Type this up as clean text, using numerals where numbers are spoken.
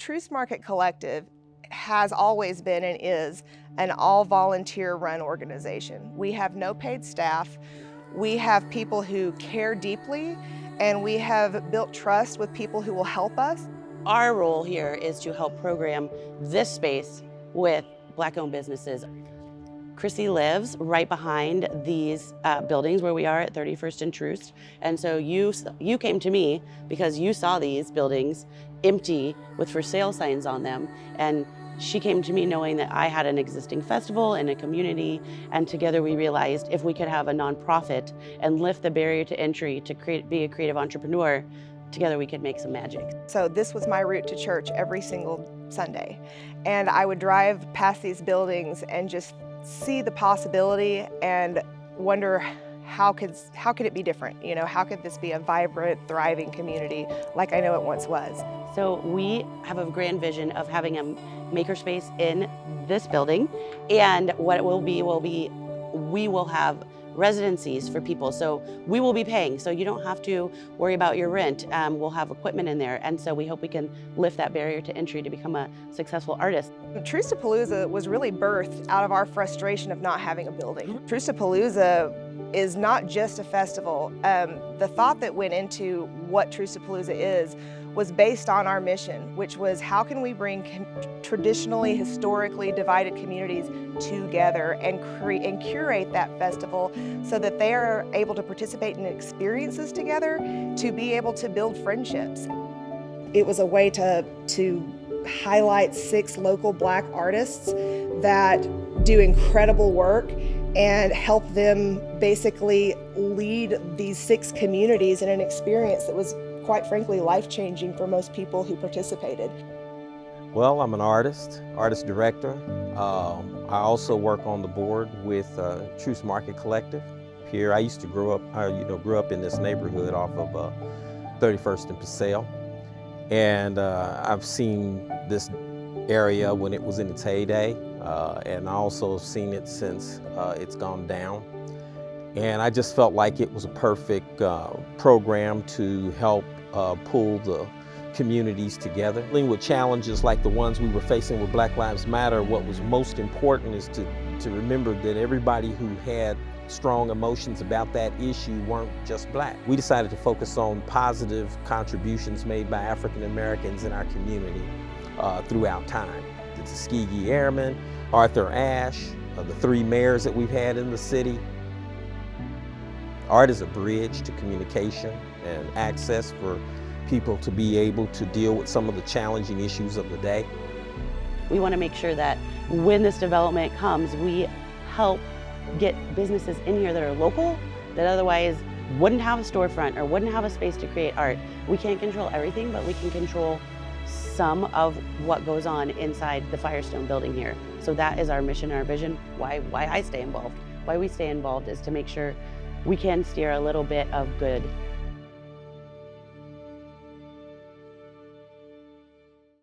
Troost Market Collective has always been and is an all volunteer run organization. We have no paid staff. We have people who care deeply, and we have built trust with people who will help us. Our role here is to help program this space with Black-owned businesses. Chrissy lives right behind these buildings where we are at 31st and Troost. And so you came to me because you saw these buildings empty with for sale signs on them. And she came to me knowing that I had an existing festival and a community, and together we realized if we could have a nonprofit and lift the barrier to entry to be a creative entrepreneur, together we could make some magic. So this was my route to church every single Sunday. And I would drive past these buildings and just see the possibility and wonder how could it be different? You know, how could this be a vibrant, thriving community like I know it once was? So we have a grand vision of having a makerspace in this building, and what it will be we will have residencies for people. So we will be paying, so you don't have to worry about your rent. We'll have equipment in there, and so we hope we can lift that barrier to entry to become a successful artist. Troostapalooza was really birthed out of our frustration of not having a building. Troostapalooza is not just a festival. The thought that went into what Troostapalooza is was based on our mission, which was how can we bring traditionally, historically divided communities together and curate that festival so that they are able to participate in experiences together to be able to build friendships. It was a way to highlight 6 local Black artists that do incredible work and help them basically lead these 6 communities in an experience that was, quite frankly, life-changing for most people who participated. Well, I'm an artist director. I also work on the board with Troost Market Collective. Here, I used to grew up in this neighborhood off of 31st and Paseo, and I've seen this area when it was in its heyday, and I also have seen it since it's gone down. And I just felt like it was a perfect program to help pull the communities together. Dealing with challenges like the ones we were facing with Black Lives Matter, what was most important is to remember that everybody who had strong emotions about that issue weren't just Black. We decided to focus on positive contributions made by African Americans in our community throughout time. The Tuskegee Airmen, Arthur Ashe, the 3 mayors that we've had in the city. Art is a bridge to communication and access for people to be able to deal with some of the challenging issues of the day. We want to make sure that when this development comes, we help get businesses in here that are local, that otherwise wouldn't have a storefront or wouldn't have a space to create art. We can't control everything, but we can control some of what goes on inside the Firestone building here. So that is our mission, our vision, why I stay involved. Why we stay involved is to make sure we can steer a little bit of good